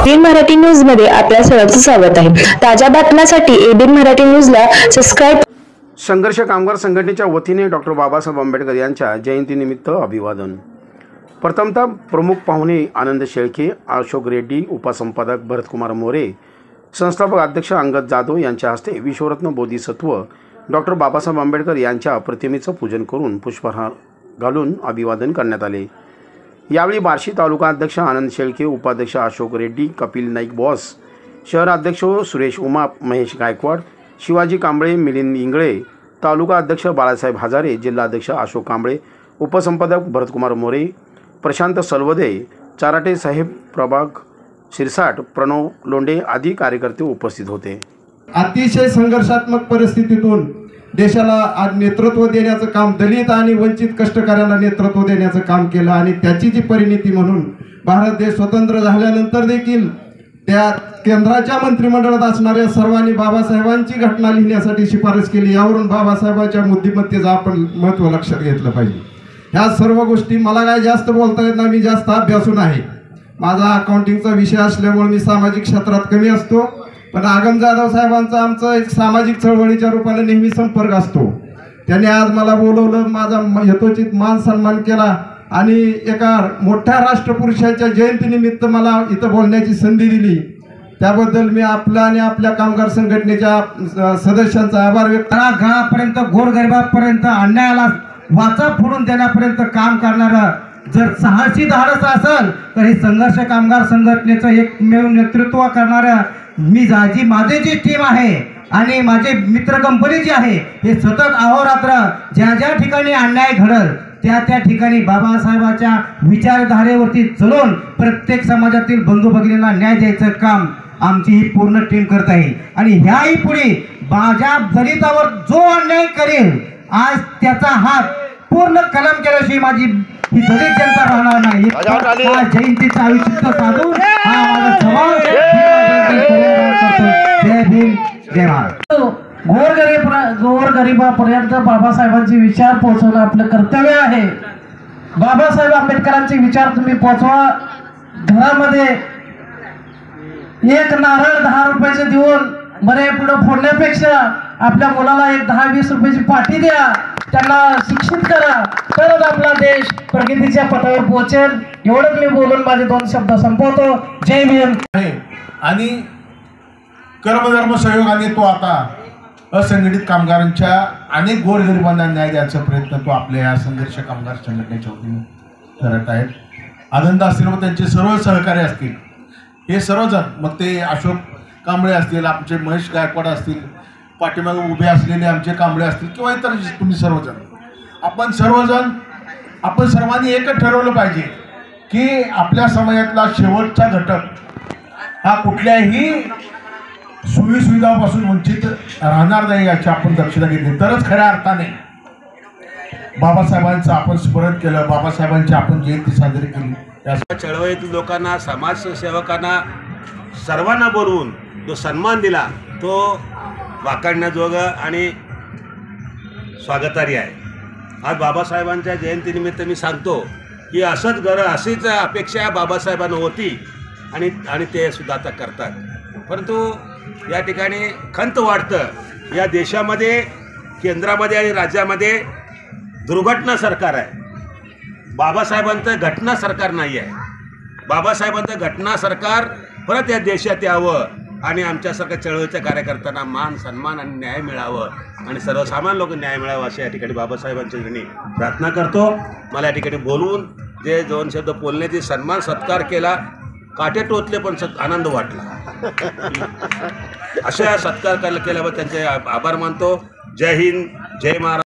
ABN Marathi news मध्ये आपल्या सर्वांचं स्वागत आहे। ताज्या बातम्यांसाठी एबीएन मराठी न्यूजला सबस्क्राइब। संघर्ष कामगार संघटनेच्या वतीने डॉक्टर बाबासाहेब आंबेडकर यांच्या जयंतीनिमित्त अभिवादन। प्रथमतः प्रमुख पाहुणे आनंद शेळके, अशोक रेड्डी, उपसंपादक भरतकुमार मोरे, संस्थापक अध्यक्ष अंगद जाधव यांच्या हस्ते विश्वरत्न बोधिसत्व डॉक्टर बाबासाहेब आंबेडकर यांच्या प्रतिमेचं पूजन करून पुष्पहार घालून अभिवादन करण्यात आले। यावेळी बार्शी तालुका अध्यक्ष आनंद शेळके, उपाध्यक्ष अशोक रेड्डी, कपिल नाईक बॉस, शहर अध्यक्ष सुरेश उमा, महेश गायकवाड, शिवाजी कांबळे, मिलिंद इंगळे, तालुका अध्यक्ष बाळासाहेब हजारे, जिल्हाध्यक्ष अशोक कांबळे, उपसंपादक भरतकुमार मोरे, प्रशांत सलवदे, चाराटे साहेब, प्रभाग शिरसाट, प्रणव लोंढे आदी कार्यकर्ते उपस्थित होते। अतिशय संघर्षात्मक परिस्थितीतून देशाला आज नेतृत्व देण्याचं काम, दलित आणि वंचित कष्टकऱ्यांना नेतृत्व देण्याचं काम केलं आणि त्याची जी परिणिती म्हणून भारत देश स्वतंत्र झाल्यानंतर देखील त्या केंद्राच्या मंत्रिमंडळात असणाऱ्या सर्वांनी बाबासाहेबांची घटना लिहिण्यासाठी शिफारस केली। यावरून बाबासाहेबांच्या बुद्धिमत्तेचं आपण महत्त्व लक्षात घेतलं पाहिजे। ह्या सर्व गोष्टी मला काय जास्त बोलता येत नाही, मी जास्त अभ्यासून आहे। माझा अकाउंटिंगचा विषय असल्यामुळे मी सामाजिक क्षेत्रात कमी असतो, पण आगम जाधव साहेबांचा आमचा एक सामाजिक चळवळीच्या रूपाने नेहमी संपर्क असतो। त्यांनी आज मला बोलवलं, माझा यथोचित मान सन्मान केला आणि एका मोठ्या राष्ट्रपुरुषाच्या जयंतीनिमित्त मला इथं बोलण्याची संधी दिली। त्याबद्दल मी आपल्या आणि आपल्या कामगार संघटनेच्या सदस्यांचा आभार व्यक्त घरापर्यंत गोरगरिबापर्यंत अन्यायाला वाचा फोडून देण्यापर्यंत काम करणारा जर साहसी धाडस असेल तर हे संघर्ष कामगार संघटनेचं एकमेव नेतृत्व करणाऱ्या जी माझे जी टीम आहे आणि माझे मित्र कंपनी जी आहे हे सतत अहोरात्र ज्या ज्या ठिकाणी अन्याय घडल त्या ठिकाणी बाबासाहेबांच्या विचारधारेवरती चलून प्रत्येक समाजातील बंधू भगिनींना न्याय द्यायचं काम आमची ही पूर्ण टीम करत आहे। आणि ह्याही पुढे माझ्या दलितावर जो अन्याय करेल आज त्याचा हात पूर्ण कलम केल्याशिवाय माझी ही दलित जनता राहणार नाही। जयंतीचं आयुष्य साधून हा माझा सवाल जय भीम जय महाराष्ट्र। गोरगरिबापर्यंत बाबासाहेबांचे विचार पोहोचवणं आपलं कर्तव्य आहे। बाबासाहेब आंबेडकरांचे विचार तुम्ही पोहोचवा। घरामध्ये एक नारळ 10 रुपयाचं देऊन बरे पुढं फोडण्यापेक्षा आपल्या मुलाला एक 10-20 रुपयाची पाटी द्या, त्यांना शिक्षित करा, तरच आपला देश प्रगतीच्या पथावर पोहोचेल। एवढंच मी बोलून माझे 2 शब्द संपवतो। जय भीम। आणि कर्मधर्म सहयोगाने तो आता असंघटित कामगारांच्या अनेक गोरगरिबांना न्याय द्यायचा प्रयत्न तो आपल्या या संघर्ष कामगार संघटनेच्या वतीने करत आहेत। आनंद असतील व त्यांचे सर्व सहकारी असतील, हे सर्वजण, मग ते अशोक कांबळे असतील, आमचे महेश गायकवाड असतील, पाठीमागे उभे असलेले आमचे कांबळे असतील किंवा इतर तुम्ही सर्वजण, आपण सर्वांनी एकच ठरवलं पाहिजे की आपल्या समाजातला शेवटचा घटक हा कुठल्याही सुविधापासून वंचित राहणार नाही याची आपण दक्षता घेतली तरच खऱ्या अर्थाने बाबासाहेबांचं आपण स्मरण केलं, बाबासाहेबांची आपण जयंती साजरी केली। या चळवळीतील लोकांना, समाजसेवकांना, सर्वांना बोलवून जो सन्मान दिला तो वाखाणण्याजोगा आणि स्वागतार्ह आहे। आज बाबासाहेबांच्या जयंतीनिमित्त मी सांगतो की अशीच अपेक्षा बाबासाहेबांना होती आणि ते सुद्धा आता करतात। परंतु या ठिकाणी खंत वाटतं, या देशामध्ये केंद्रामध्ये आणि राज्यामध्ये दुर्घटना सरकार आहे, बाबासाहेबांचं घटना सरकार नाही आहे। बाबासाहेबांचं घटना सरकार परत या देशात यावं आणि आमच्यासारख्या चळवळीच्या कार्यकर्त्यांना मान सन्मान आणि न्याय मिळावं आणि सर्वसामान्य लोक न्याय मिळावं अशी या ठिकाणी बाबासाहेबांच्या ठिकाणी प्रार्थना करतो। मला या ठिकाणी बोलवून जे 2 शब्द बोलण्याची सन्मान सत्कार केला, काटे टोचले पण आनंद वाटला। अशा सत्कार केल्यावर त्यांचे आभार मानतो। जय हिंद, जय महाराष्ट्र।